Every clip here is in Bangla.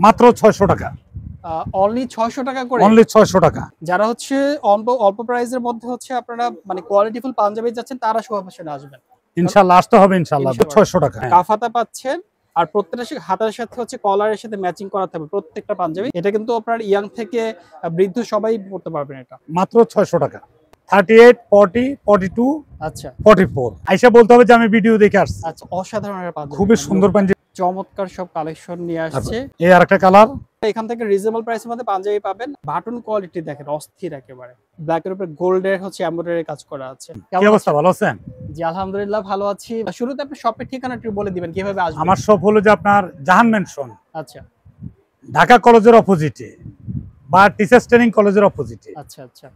মাত্র 600 টাকা। অনলি 600 টাকা করে। অনলি 600 টাকা। যারা হচ্ছে অল্প প্রাইসের মধ্যে হচ্ছে আপনারা মানে কোয়ালিটিফুল পাঞ্জাবি যাচ্ছেন তারা শোভা ফ্যাশনে আসবেন ইনশাআল্লাহ, আসতে হবে ইনশাআল্লাহ। 600 টাকা। কাফাতা পাচ্ছেন আর প্রত্যেকটা হাতার সাথে হচ্ছে কলারের সাথে ম্যাচিং করাতে হবে প্রত্যেকটা পাঞ্জাবি। এটা কিন্তু আপনার ইয়াং থেকে বৃদ্ধ সবাই পড়তে পারবেন। এটা মাত্র 600 টাকা। 38, 40, 42, আচ্ছা 44। আইসা বলতে হবে যে আমি ভিডিও দেখে আসছি। আচ্ছা, অসাধারণ একটা পাঞ্জাবি, খুবই সুন্দর পাঞ্জাবি, চমৎকার সব কালেকশন নিয়ে আসছে। এই আরেকটা কালার। এখান থেকে রিজনেবল প্রাইসের মধ্যে পাঞ্জাবি পাবেন। বাটন কোয়ালিটি দেখেন অস্থির একেবারে। ব্ল্যাকের উপরে গোল্ডের হচ্ছে এমব্রয়ডারি কাজ করা আছে। কি অবস্থা, ভালো আছেন? জি আলহামদুলিল্লাহ ভালো আছি। শুরুতে আপনি শপের ঠিকানা একটু বলে দিবেন কিভাবে আসবেন। আমার শপ হলো যে আপনার জাহান মেনশন, আচ্ছা ঢাকা কলেজের অপোজিটে বা টিচার্স ট্রেনিং কলেজের অপোজিটে। আচ্ছা আচ্ছা,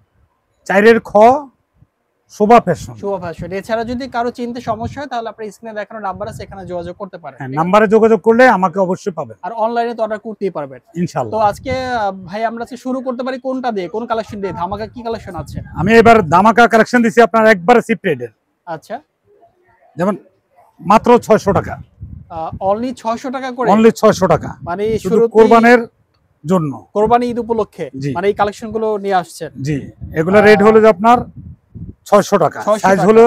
4 খ শোভা ফ্যাশন। শোভা ফ্যাশন। এছাড়া যদি কারো চিনতে সমস্যা হয় তাহলে আপনার স্ক্রিনে দেখানো নাম্বার আছে, এখানে যোগাযোগ করতে পারেন। হ্যাঁ, নাম্বারে যোগাযোগ করলে আমাকে অবশ্যই পাবেন। আর অনলাইনে তো অর্ডার করতেই পারবেন ইনশাআল্লাহ। তো আজকে ভাই আমরা শুরু করতে পারি কোনটা দিয়ে, কোন কালেকশন দিয়ে? ধামাকা কি কালেকশন আছে? আমি এবার ধামাকা কালেকশন দিছি আপনার একবারে চিপ রেটের। আচ্ছা, যেমন মাত্র 600 টাকা। অনলি 600 টাকা করে। অনলি 600 টাকা, মানে শুধু কোরবানির জন্য, কোরবানি ঈদ উপলক্ষে মানে এই কালেকশন গুলো নিয়ে আসছেন। জি, এগুলো রেট হলো যে আপনার 600 টাকা। 600 সাইজ টাকা। হলো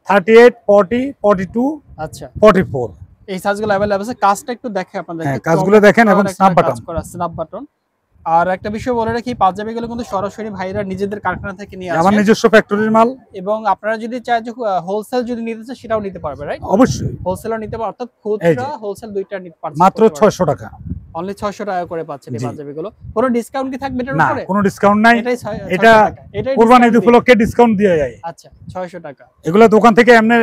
38, 40, 42, আচ্ছা, 44। এই সাইজগুলো अवेलेबल আছে। কাজটা একটু দেখে আপনাদের। হ্যাঁ, কাজগুলো দেখেন এবং স্ন্যাপ বাটন করা, স্ন্যাপ বাটন। আর একটা বিষয় বলে রাখি, পাঞ্জাবিগুলো কিন্তু সরাসরি ভাইরা নিজেদের কারখানা থেকে নিয়ে আসে, আমার নিজস্ব ফ্যাক্টরির মাল। এবং আপনারা যদি চাই যে হোলসেল যদি নিতে চান সেটাও নিতে পারবে, রাইট? অবশ্যই হোলসেলও নিতে পারবে, অর্থাৎ খুচরা হোলসেল দুইটা নিতে পারবে। মাত্র 600 টাকা। অনলি 600 টাকা করে পাচ্ছেন এই পাঞ্জাবিগুলো। কোনো ডিসকাউন্ট কি থাকবে এটার না, উপরে? কোনো ডিসকাউন্ট নাই। এটা কুরবানি ঈদ উপলক্ষে ডিসকাউন্ট দিয়ে যায়। আচ্ছা, 600 টাকা। এগুলো দোকান থেকে এমনি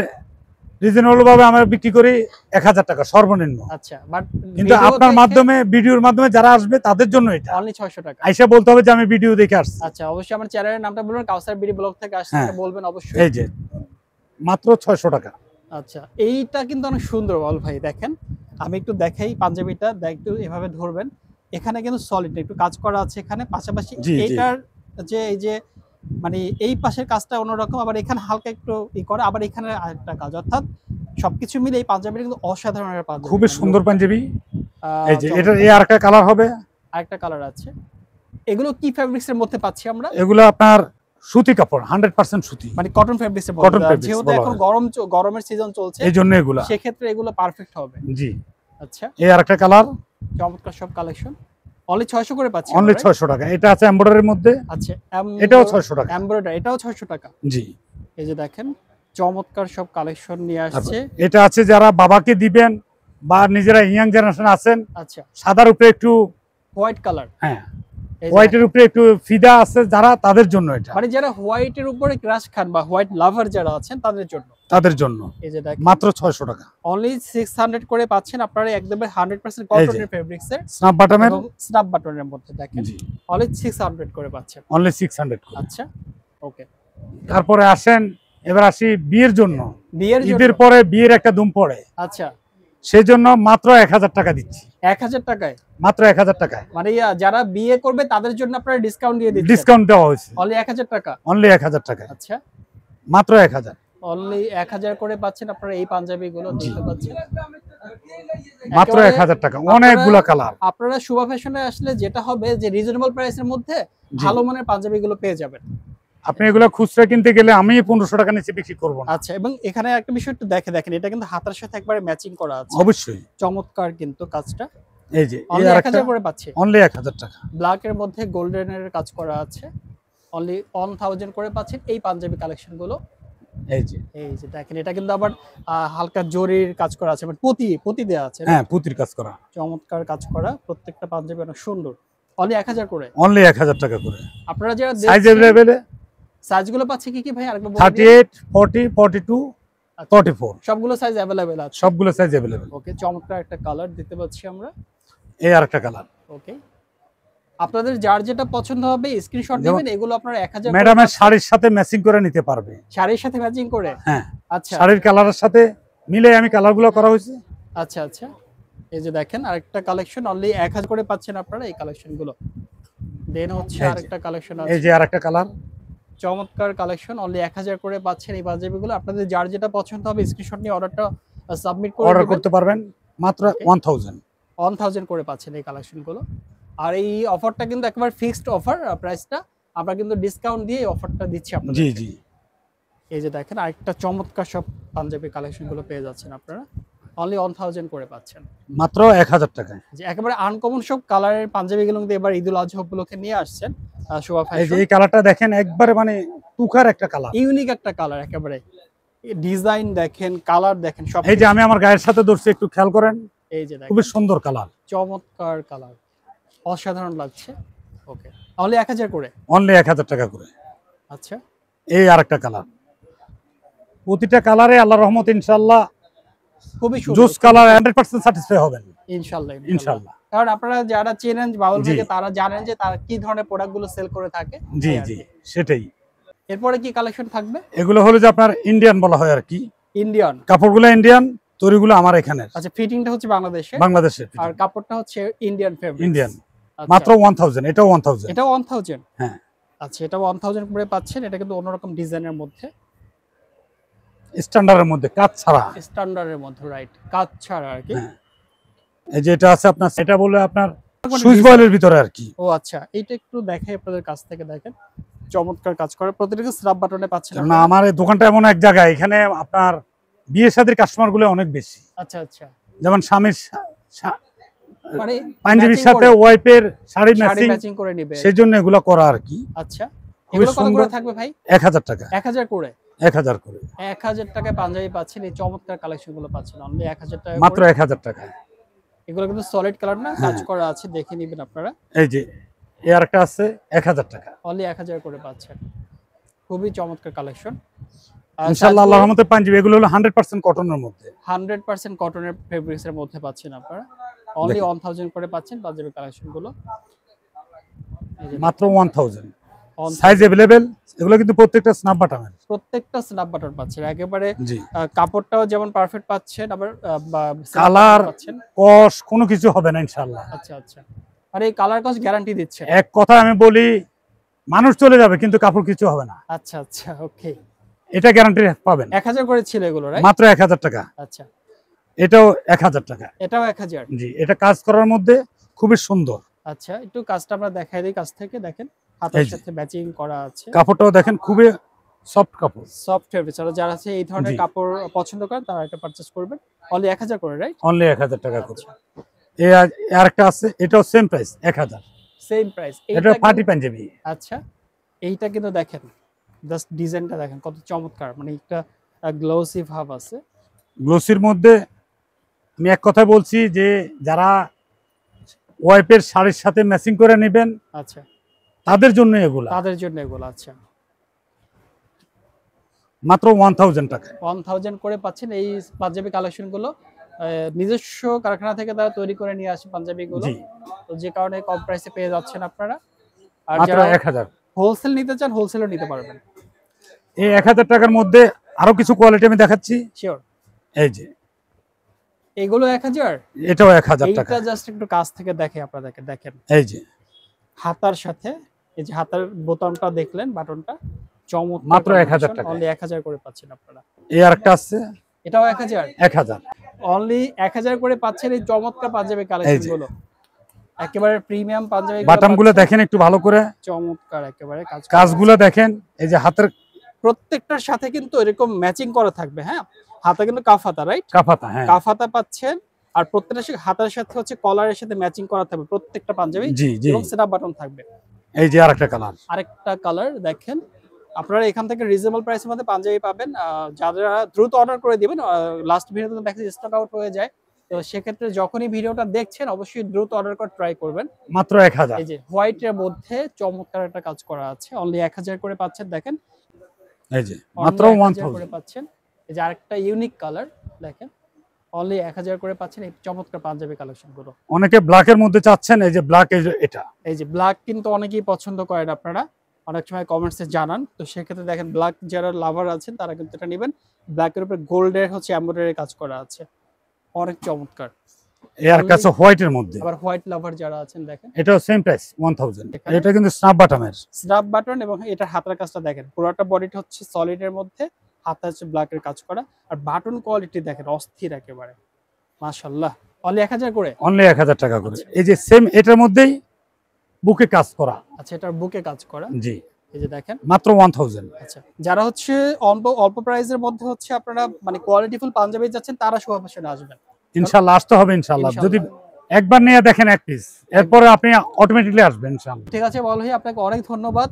রিজনেবল ভাবে আমরা বিক্রি করি 1000 টাকা সর্বনিম্ন। আচ্ছা, বাট কিন্তু আপনার মাধ্যমে, ভিডিওর মাধ্যমে যারা আসবে তাদের জন্য এটা অনলি 600 টাকা। আইসা বলতে হবে যে আমি ভিডিও দেখে আসছি। আচ্ছা, অবশ্যই আমার চ্যানেলের নামটা বলবেন, কাউসার বিডি ব্লগ থেকে আসছে এটা বলবেন অবশ্যই। এই যে মাত্র 600 টাকা। আচ্ছা, এইটা কিন্তু অনেক সুন্দর বল ভাই, দেখেন আমি একটু দেখাই পাঞ্জাবিটা, একটু এভাবে ধরবেন। এখানে কিন্তু সলিড একটু কাজ করা আছে এখানে, পাশাপাশি এইটার যে এই যে মানে এই পাশের কাজটা অন্যরকম, আবার এখানে হালকা একটু করে, আবার এখানে আরেকটা কাজ, অর্থাৎ সবকিছু মিলে এই পাঞ্জাবিটা কিন্তু অসাধারণ একটা পাঞ্জাবি, খুবই সুন্দর পাঞ্জাবি। এই যে এটা এই আরেকটা কালার হবে, আরেকটা কালার আছে। এগুলো কি ফেব্রিক্স এর মধ্যে পাচ্ছি আমরা? এগুলো আপনার সুতি কাপড়, 100% সুতি, মানে কটন ফেব্রিক্স এর মধ্যে। যেহেতু এখন গরমের সিজন চলছে, এই জন্য এগুলো, সেই ক্ষেত্রে এগুলো পারফেক্ট হবে। জি। আচ্ছা, এই আরেকটা কালার, চমৎকার সব কালেকশন। অনলি 600 করে পাচ্ছি। অনলি 600 টাকা। এটা আছে এমব্রয়ডারির মধ্যে। আচ্ছা, এটাও 600 টাকা। এমব্রয়ডারি, এটাও 600 টাকা। জি। এই যে দেখেন চমৎকার সব কালেকশন নিয়ে আসছে। এটা আছে যারা বাবাকে দিবেন বা নিজেরা ইয়াং জেনারেশন আছেন। আচ্ছা, সাদার উপরে একটু হোয়াইট কালার, হ্যাঁ হোয়াইটের উপরে একটু ফিদা আছে যারা, তাদের জন্য এটা। মানে যারা হোয়াইটের উপরে ক্রাশ খান বা হোয়াইট লাভার যারা আছেন তাদের জন্য, এই যে দেখেন মাত্র 600 টাকা। অনলি 600 করে পাচ্ছেন আপনারা, একদম 100% কটনের ফেব্রিক্স এর, স্ন্যাপ বাটনের, স্ন্যাপ বাটনের মধ্যে দেখেন। অনলি 600 করে পাচ্ছেন। অনলি 600 করে। আচ্ছা, ওকে। তারপরে আসেন, এবার আসি বিয়ের জন্য। ঈদের পরে বিয়ের একটা ধুম পড়ে। আচ্ছা, সেজন্য মাত্র 1000 টাকা দিচ্ছি। 1000 টাকায়? মাত্র 1000 টাকায়। মানে যারা বিয়ে করবে তাদের জন্য আপনারা ডিসকাউন্ট দিয়ে দিচ্ছেন? ডিসকাউন্ট দেওয়া হয়েছে। অনলি 1000 টাকা? অনলি 1000 টাকা। আচ্ছা, মাত্র 1000। অনলি 1000 করে পাচ্ছেন আপনারা এই পাঞ্জাবিগুলো, দেখতে পাচ্ছেন মাত্র 1000 টাকা, অনেকগুলো কালার। আপনারা শোভা ফ্যাশনে আসলে যেটা হবে যে রিজনেবল প্রাইসের মধ্যে ভালো মানের পাঞ্জাবিগুলো পেয়ে যাবেন। আপনি এগুলো খুচরা কিনতে গেলে আমি 1500 টাকা নিচে বিক্রি করব না। আচ্ছা, এবং এখানে একটা বিষয় একটু দেখেন, এটা কিন্তু হাতার সাথে একবারে ম্যাচিং করা আছে। অবশ্যই চমৎকার কিন্তু কাজটা। এই যে অনলি 1000 করে পাচ্ছি। অনলি 1000 টাকা। ব্ল্যাক এর মধ্যে গোল্ডেনের কাজ করা আছে। অনলি 1000 করে পাচ্ছেন এই পাঞ্জাবি কালেকশন গুলো। এই যে দেখেন, এটা কিন্তু আবার হালকা জরির কাজ করা আছে, মানে পুঁতি দেয়া আছে। হ্যাঁ, পুঁতির কাজ করা, চমৎকার কাজ করা, প্রত্যেকটা পাঞ্জাবি অনেক সুন্দর। অনলি 1000 করে। অনলি 1000 টাকা করে। আপনারা যারা সাইজ अवेलेबल, সাইজগুলো পাচ্ছে কি ভাই আরেকবার বলুন? 38, 40, 42, 44 সবগুলো সাইজ अवेलेबल আছে। সবগুলো সাইজ अवेलेबल। ওকে, চমৎকার একটা কালার দিতে পাচ্ছি আমরা। এই আরেকটা কালার। ওকে, আপনাদের যার যেটা পছন্দ হবে স্ক্রিনশট দিবেন। এগুলো আপনারা 1000 ম্যাডামের শাড়ির সাথে ম্যাচিং করে নিতে পারবে। শাড়ির সাথে ম্যাচিং করে? হ্যাঁ। আচ্ছা, শাড়ির কালারের সাথে মিলে আমি কালারগুলো করা হয়েছে। আচ্ছা আচ্ছা, এই যে দেখেন আরেকটা কালেকশন, অনলি 1000 করে পাচ্ছেন আপনারা এই কালেকশনগুলো। দেন হচ্ছে আরেকটা কালেকশন আছে। এই যে আরেকটা কালার, চমৎকার কালেকশন, অনলি 1000 করে পাচ্ছেন এই পাঞ্জাবিগুলো। আপনাদের যার যেটা পছন্দ হবে স্ক্রিনশট নিয়ে অর্ডারটা সাবমিট করে অর্ডার করতে পারবেন। মাত্র 1000। 1000 করে পাচ্ছেন এই কালেকশনগুলো। আর এই অফারটা কিন্তু একেবারে ফিক্সড অফার, প্রাইসটা আমরা কিন্তু ডিসকাউন্ট দিয়ে এই অফারটা দিচ্ছি জি আপনাদের। জি। এই যে দেখেন আরেকটা চমৎকার সব পাঞ্জাবি কালেকশনগুলো পেয়ে যাচ্ছেন আপনারা, অনলি 1000 করে পাচ্ছেন মাত্র 1000 টাকায়। যে একেবারে আনকমন সব কালারের পাঞ্জাবিগুলো কিন্তু এবার ঈদুল আজহা উপলক্ষে নিয়ে আসছেন শোভা এই যে ফ্যাশন। এই কালারটা দেখেন, একবারে মানে তুখার একটা কালার, ইউনিক একটা কালার, একেবারে ডিজাইন দেখেন, কালার দেখেন সব। এই যে আমি আমার গায়ের সাথে ধরছি, একটু খেয়াল করেন, এই যে দেখেন খুবই সুন্দর কালার, চমৎকার কালার, অসাধারণ লাগছে। ওকে, অনলি 1000 করে। অনলি 1000 টাকা করে। আচ্ছা, এই আরেকটা কালার, প্রতিটা কালারে আল্লাহর রহমত ইনশাআল্লাহ খুবই সুন্দর, জুস কালার 100% স্যাটিসফাই হবেন ইনশাআল্লাহ ইনশাআল্লাহ। কারণ আপনারা যারা চেনেন বাউল জি। ভাইকে, তারা জানেন যে তারা কি ধরনের প্রোডাক্টগুলো সেল করে থাকে। জি এই আর জি, কি। সেটাই। এরপরে কি কালেকশন থাকবে? এগুলো হলো যে আপনার ইন্ডিয়ান বলা হয় আর কি, ইন্ডিয়ান। কাপড়গুলো ইন্ডিয়ান, তৈরিগুলো আমার এখানের, আচ্ছা, ফিটিংটা হচ্ছে বাংলাদেশে বাংলাদেশের। আর কাপড়টা হচ্ছে ইন্ডিয়ান ফেব্রিক। ইন্ডিয়ান, মাত্র 1000, এটাও 1000। এটাও 1000। হ্যাঁ। আচ্ছা, এটাও 1000 করে পাচ্ছেন। এটা কিন্তু অন্যরকম ডিজাইনের মধ্যে, স্ট্যান্ডার্ডের মধ্যে, কাজ ছাড়া। স্ট্যান্ডার্ডের মধ্যে, রাইট, কাজ ছাড়া আর কি। হ্যাঁ। এই যে এটা আছে আপনার, এটা বলে আপনার সুইচ বয়েলের ভিতরে আর কি। ও আচ্ছা, এইটা একটু দেখাই আপনাদের কাছ থেকে, দেখেন চমৎকার কাজ করে, প্রত্যেকটা স্ল্যাব বাটনে পাচ্ছেন না, আমার এই দোকানটা এমন এক জায়গায়, এখানে আপনার বিয়ে শাদীর কাস্টমার গুলো অনেক বেশি। আচ্ছা আচ্ছা, যেমন স্বামীর মানে পাঞ্জাবির সাথে ওয়াইফের শাড়ি ম্যাচিং, ম্যাচিং করে নিবে, সেই জন্য এগুলো করা আর কি। আচ্ছা, খুবই এগুলো কত করে সুন্দর। থাকবে ভাই? 1000 টাকা। 1000 করে। 1000 করে, 1000 টাকায় পাঞ্জাবি পাচ্ছেন, এই চমৎকার কালেকশন গুলো পাচ্ছেন অনলি 1000 টাকা মাত্র করে। 1000 টাকা। এগুলো কিন্তু সলিড কালার না, কাজ হ্যাঁ। করা আছে, দেখে নেবেন আপনারা। এই যে এর একটা আছে 1000 টাকা। অনলি 1000 করে পাচ্ছেন, খুবই চমৎকার কালেকশন। ইনশাআল্লাহ আল্লাহর রহমতে পাঞ্জাবি এগুলো হলো 100% কটনের মধ্যে, 100% কটনের ফেব্রিক্স এর মধ্যে পাচ্ছেন আপনারা, অনলি 1000 করে পাচ্ছেন পাঞ্জাবি কালেকশন গুলো। এই যে মাত্র 1000। 1000 সাইজ अवेलेबल, এগুলো কিন্তু প্রত্যেকটা স্ন্যাপ বাটনের। প্রত্যেকটা স্ন্যাপ বাটন পাচ্ছেন একেবারে। জি। কাপড়টাও যেমন পারফেক্ট পাচ্ছেন, আবার কালার পাচ্ছেন, কস কোনো কিছু হবে না ইনশাআল্লাহ। আচ্ছা আচ্ছা, আর এই কালার কস গ্যারান্টি দিচ্ছে। এক কথা আমি বলি, মানুষ চলে যাবে কিন্তু কাপড় কিছু হবে না, আচ্ছা আচ্ছা, ওকে। এটা গ্যারান্টি পাবেন। 1000 করে ছিল এগুলো, রাইট? মাত্র 1000 টাকা। আচ্ছা, এটাও 1000 টাকা। এটাও 1000। জি, এটা কাজ করার মধ্যে খুবই সুন্দর। আচ্ছা, একটু কাজটা আমরা দেখাই দিই কাছ থেকে, দেখেন হাতের সাথে ম্যাচিং করা আছে, কাপড়টাও দেখেন খুবই সফট কাপড়, সফট ফেব্রিক। যারা আছে এই ধরনের জি। কাপড় পছন্দ করেন, তারা এটা পারচেজ করবেন, অনলি 1000 করে, রাইট? অনলি 1000 টাকা করে। এই আরেকটা আছে, এটাও সেম প্রাইস 1000। Same price. এটা পার্টি পাঞ্জাবি। আচ্ছা, এইটা কিন্তু দেখেন, জাস্ট ডিজাইনটা দেখেন কত চমৎকার, মানে একটা গ্লোসি ভাব আছে। গ্লোসির মধ্যে আমি এক কথা বলছি যে যারা ওয়াইফের শাড়ির সাথে ম্যাচিং করে নেবেন, আচ্ছা, তাদের জন্য এগুলা, তাদের জন্য এগুলো। আচ্ছা, মাত্র 1000 টাকা। 1000 করে পাচ্ছেন এই পাঞ্জাবি কালেকশন গুলো। নিজস্ব কারখানা থেকে তারা তৈরি করে নিয়ে আসে পাঞ্জাবি গুলো, জি, তো যে কারণে কম প্রাইসে পেয়ে যাচ্ছেন আপনারা। আর মাত্র যারা 1000। হোলসেল নিতে চান, হোলসেলও নিতে পারবেন। এই 1000 টাকার মধ্যে আরো কিছু কোয়ালিটি আমি দেখাচ্ছি। শিওর। এই যে এগুলো 1000, এটাও 1000 টাকা। এইটা জাস্ট একটু কাছ থেকে দেখে আপনাদেরকে, দেখেন এই যে হাতার সাথে, এই যে হাতার বোতামটা দেখলেন, বাটনটা চমৎকার, মাত্র 1000 টাকা। অনলি 1000 করে পাচ্ছেন আপনারা। এই আরেকটা আছে এটাও 1000, 1000। অনলি 1000 করে পাচ্ছেন এই চমৎকার পাঞ্জাবি কালেকশন গুলো, একেবারে প্রিমিয়াম পাঞ্জাবি। বাটনগুলো দেখেন একটু ভালো করে, চমৎকার একেবারে কাজগুলো দেখেন। এই যে হাতের প্রত্যেকটার সাথে কিন্তু এরকম ম্যাচিং করা থাকবে। হ্যাঁ, হাতে কিন্তু কাফাতা, রাইট? কাফাতা, হ্যাঁ, কাফাতা পাচ্ছেন, আর প্রত্যেকটা হাতের সাথে হচ্ছে কলারের সাথে ম্যাচিং করা থাকবে প্রত্যেকটা পাঞ্জাবি, জি জি। এবং সেটআপ বাটন থাকবে। এই যে আরেকটা কালার, আরেকটা কালার দেখেন, আপনারা এখান থেকে রিজনেবল প্রাইসের মধ্যে পাঞ্জাবি পাবেন। যারা দ্রুত অর্ডার করে দিবেন, লাস্ট ভিডিওতে দেখা যায় স্টক আউট হয়ে যায়, তো সেক্ষেত্রে যখনই ভিডিওটা দেখছেন অবশ্যই দ্রুত অর্ডার করে ট্রাই করবেন। মাত্র 1000। এই যে হোয়াইটের মধ্যে চমৎকার একটা কাজ করা আছে, অনলি 1000 করে পাচ্ছেন। দেখেন, এই যে মাত্র 1000 করে 1000। পাচ্ছেন। এই যে আরেকটা ইউনিক কালার দেখেন, অনলি 1000 করে পাচ্ছেন এই চমৎকার পাঞ্জাবি কালেকশন গুলো। অনেকে ব্ল্যাকের মধ্যে চাচ্ছেন, এই যে ব্ল্যাক, এটা এই যে ব্ল্যাক কিন্তু অনেকেই পছন্দ করেন, আপনারা অনেক সময় কমেন্টসে জানান, তো সেক্ষেত্রে দেখেন ব্ল্যাক যারা লাভার আছেন তারা কিন্তু এটা নেবেন। ব্ল্যাকের উপরে গোল্ডের হচ্ছে এমব্রয়ডারি কাজ করা আছে, অনেক চমৎকার। এর কাছে হোয়াইটের মধ্যে, আবার হোয়াইট লাভার যারা আছেন দেখেন, এটাও সেম প্রাইস 1000। এটা কিন্তু স্ন্যাপ বাটনের, স্ন্যাপ বাটন, এবং এটার হাতের কাজটা দেখেন, পুরোটা বডিটা হচ্ছে সলিড এর মধ্যে, হাতে হচ্ছে ব্ল্যাকের কাজ করা, আর বাটন কোয়ালিটি দেখেন অস্থির একেবারে, মাশাআল্লাহ। অনলি 1000 করে, অনলি 1000 টাকা করে। এই যে সেম এটার মধ্যেই বুকে কাজ করা। আচ্ছা, এটার বুকে কাজ করা, জি, এই যে দেখেন মাত্র 1000। আচ্ছা, যারা হচ্ছে অল্প অল্প প্রাইসের মধ্যে হচ্ছে আপনারা মানে কোয়ালিটিফুল পাঞ্জাবি যাচ্ছেন তারা শোভাবাসনে আসবেন ইনশাআল্লাহ, আসতে হবে ইনশাআল্লাহ। যদি একবার নিয়ে দেখেন এক পিস, এরপরে আপনি অটোমেটিক্যালি আসবেন ইনশাআল্লাহ। ঠিক আছে বাউল ভাই, আপনাকে অনেক ধন্যবাদ।